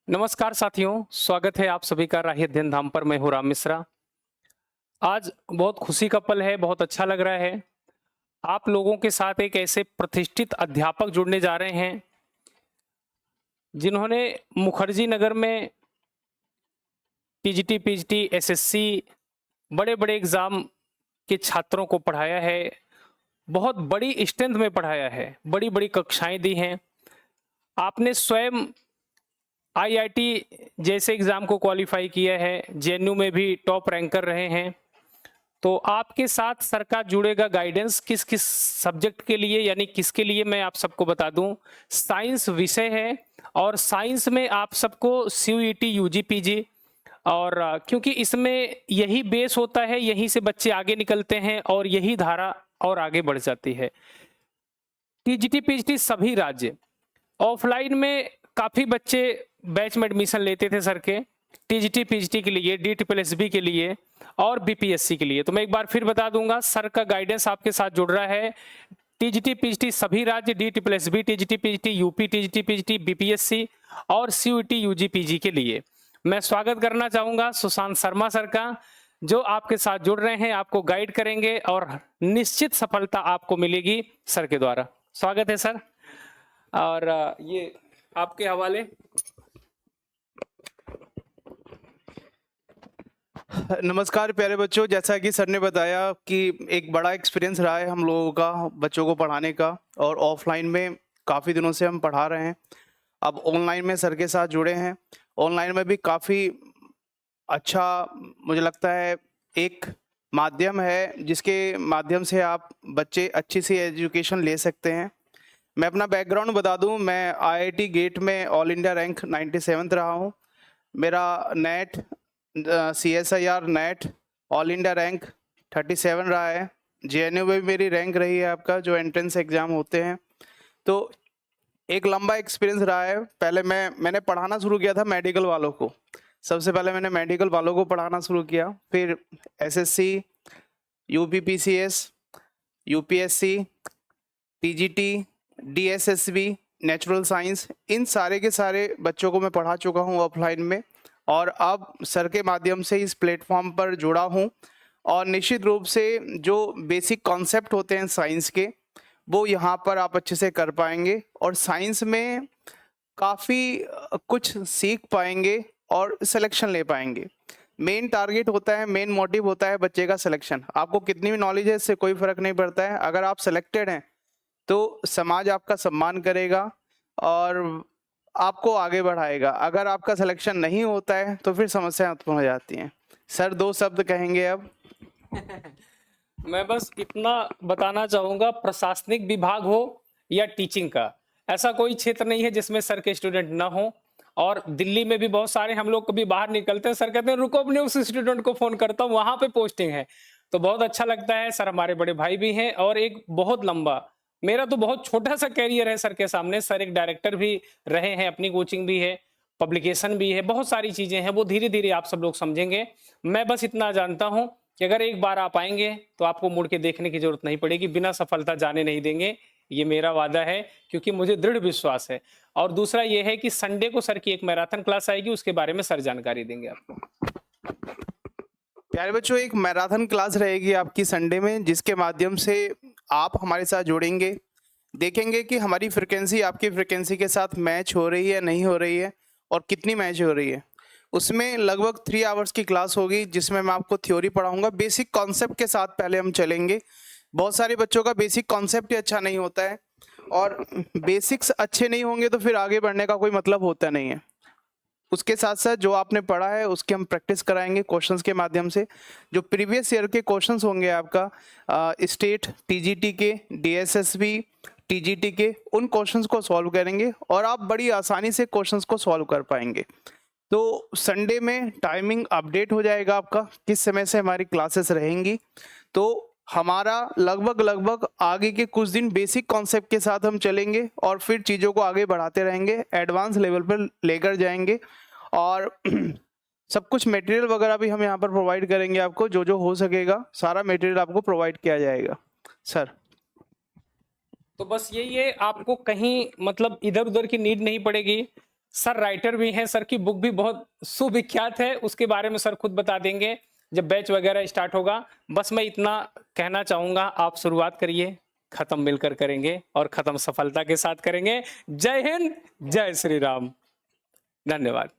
नमस्कार साथियों, स्वागत है आप सभी का राही अध्ययन धाम पर। मैं हूँ राम मिश्रा। आज बहुत खुशी का पल है, बहुत अच्छा लग रहा है। आप लोगों के साथ एक ऐसे प्रतिष्ठित अध्यापक जुड़ने जा रहे हैं जिन्होंने मुखर्जी नगर में टीजीटी, पीजीटी, एसएससी बड़े-बड़े एग्जाम के छात्रों को पढ़ाया है। बहुत बड़ी स्ट्रेंथ में पढ़ाया है, बड़ी-बड़ी कक्षाएं दी हैं। आपने स्वयं आईआईटी जैसे एग्जाम को क्वालिफाई किया है, जेएनयू में भी टॉप रैंकर रहे हैं। तो आपके साथ सर का जुड़ेगा गाइडेंस किस किस सब्जेक्ट के लिए, यानी किसके लिए मैं आप सबको बता दूं। साइंस विषय है और साइंस में आप सबको सीयूईटी, यूजी, पीजी और क्योंकि इसमें यही बेस होता है, यहीं से बच्चे आगे निकलते हैं और यही धारा और आगे बढ़ जाती है। टीजीटी, पीजीटी सभी राज्य ऑफलाइन में काफी बच्चे बैच में एडमिशन लेते थे सर के, टीजीटी, पीजीटी के लिए, डीट्रिपलएसबी के लिए और बीपीएससी के लिए। तो मैं एक बार फिर बता दूंगा, सर का गाइडेंस आपके साथ जुड़ रहा है। टीजीटी, पीजीटी सभी राज्य, DSSSB, TGT, PGT, UP, TGT, PGT, BPSC और सीयूईटी, यूजी, पीजी के लिए। मैं स्वागत करना चाहूंगा सुशांत शर्मा सर का, जो आपके साथ जुड़ रहे हैं, आपको गाइड करेंगे और निश्चित सफलता आपको मिलेगी सर के द्वारा। स्वागत है सर। और ये आपके हवाले। नमस्कार प्यारे बच्चों, जैसा कि सर ने बताया कि एक बड़ा एक्सपीरियंस रहा है हम लोगों का बच्चों को पढ़ाने का, और ऑफलाइन में काफ़ी दिनों से हम पढ़ा रहे हैं। अब ऑनलाइन में सर के साथ जुड़े हैं। ऑनलाइन में भी काफ़ी अच्छा मुझे लगता है एक माध्यम है जिसके माध्यम से आप बच्चे अच्छी सी एजुकेशन ले सकते हैं। मैं अपना बैकग्राउंड बता दूं, मैं आईआईटी गेट में ऑल इंडिया रैंक 97 रहा हूं। मेरा net CSIR net all India rank 37 रहा है। जेएनयू में भी मेरी रैंक रही है, आपका जो एंट्रेंस एग्ज़ाम होते हैं। तो एक लंबा एक्सपीरियंस रहा है। पहले मैंने पढ़ाना शुरू किया था मेडिकल वालों को। सबसे पहले मैंने मेडिकल वालों को पढ़ाना शुरू किया, फिर SSC, UPPCS, UPSC, TGT, DSSSB, natural science, इन सारे के सारे बच्चों को मैं पढ़ा चुका हूँ ऑफलाइन में, और अब सर के माध्यम से इस प्लेटफॉर्म पर जुड़ा हूँ। और निश्चित रूप से जो बेसिक कॉन्सेप्ट होते हैं साइंस के, वो यहाँ पर आप अच्छे से कर पाएंगे और साइंस में काफ़ी कुछ सीख पाएंगे और सिलेक्शन ले पाएंगे। मेन टारगेट होता है, मेन मोटिव होता है बच्चे का सिलेक्शन। आपको कितनी भी नॉलेज है इससे कोई फ़र्क नहीं पड़ता है। अगर आप सिलेक्टेड हैं तो समाज आपका सम्मान करेगा और आपको आगे बढ़ाएगा। अगर आपका सिलेक्शन नहीं होता है तो फिर समस्याएं उत्पन्न हो जाती हैं। सर 2 शब्द कहेंगे अब। मैं बस इतना बताना चाहूंगा, प्रशासनिक विभाग हो या टीचिंग का, ऐसा कोई क्षेत्र नहीं है जिसमें सर के स्टूडेंट ना हो। और दिल्ली में भी बहुत सारे, हम लोग कभी बाहर निकलते हैं, सर कहते हैं रुको अपने उस स्टूडेंट को फोन करता हूँ, वहां पे पोस्टिंग है। तो बहुत अच्छा लगता है। सर हमारे बड़े भाई भी हैं और एक बहुत लंबा, मेरा तो बहुत छोटा सा कैरियर है सर के सामने। सर एक डायरेक्टर भी रहे हैं, अपनी कोचिंग भी है, पब्लिकेशन भी है, बहुत सारी चीजें हैं, वो धीरे धीरे आप सब लोग समझेंगे। मैं बस इतना जानता हूं कि अगर एक बार आप आएंगे तो आपको मुड़ के देखने की जरूरत नहीं पड़ेगी, बिना सफलता जाने नहीं देंगे, ये मेरा वादा है, क्योंकि मुझे दृढ़ विश्वास है। और दूसरा ये है कि संडे को सर की एक मैराथन क्लास आएगी, उसके बारे में सर जानकारी देंगे आपको। प्यारे बच्चों, एक मैराथन क्लास रहेगी आपकी संडे में, जिसके माध्यम से आप हमारे साथ जुड़ेंगे, देखेंगे कि हमारी फ्रिक्वेंसी आपकी फ्रिक्वेंसी के साथ मैच हो रही है, नहीं हो रही है, और कितनी मैच हो रही है। उसमें लगभग 3 आवर्स की क्लास होगी, जिसमें मैं आपको थ्योरी पढ़ाऊंगा। बेसिक कॉन्सेप्ट के साथ पहले हम चलेंगे। बहुत सारे बच्चों का बेसिक कॉन्सेप्ट ही अच्छा नहीं होता है, और बेसिक्स अच्छे नहीं होंगे तो फिर आगे बढ़ने का कोई मतलब होता नहीं है। उसके साथ साथ जो आपने पढ़ा है उसकी हम प्रैक्टिस कराएंगे क्वेश्चंस के माध्यम से। जो प्रीवियस ईयर के क्वेश्चंस होंगे आपका स्टेट, टीजीटी के, डीएसएसबी, टीजीटी के, उन क्वेश्चंस को सॉल्व करेंगे और आप बड़ी आसानी से क्वेश्चंस को सॉल्व कर पाएंगे। तो संडे में टाइमिंग अपडेट हो जाएगा आपका, किस समय से हमारी क्लासेस रहेंगी। तो हमारा लगभग आगे के कुछ दिन बेसिक कॉन्सेप्ट के साथ हम चलेंगे और फिर चीज़ों को आगे बढ़ाते रहेंगे, एडवांस लेवल पर लेकर जाएंगे। और सब कुछ मटेरियल वगैरह भी हम यहाँ पर प्रोवाइड करेंगे आपको, जो जो हो सकेगा सारा मटेरियल आपको प्रोवाइड किया जाएगा। सर तो बस यही है, आपको कहीं मतलब इधर उधर की नीड नहीं पड़ेगी। सर राइटर भी हैं, सर की बुक भी बहुत सुविख्यात है, उसके बारे में सर खुद बता देंगे जब बैच वगैरह स्टार्ट होगा। बस मैं इतना कहना चाहूंगा, आप शुरुआत करिए, खत्म मिलकर करेंगे और खत्म सफलता के साथ करेंगे। जय हिंद, जय श्री राम, धन्यवाद।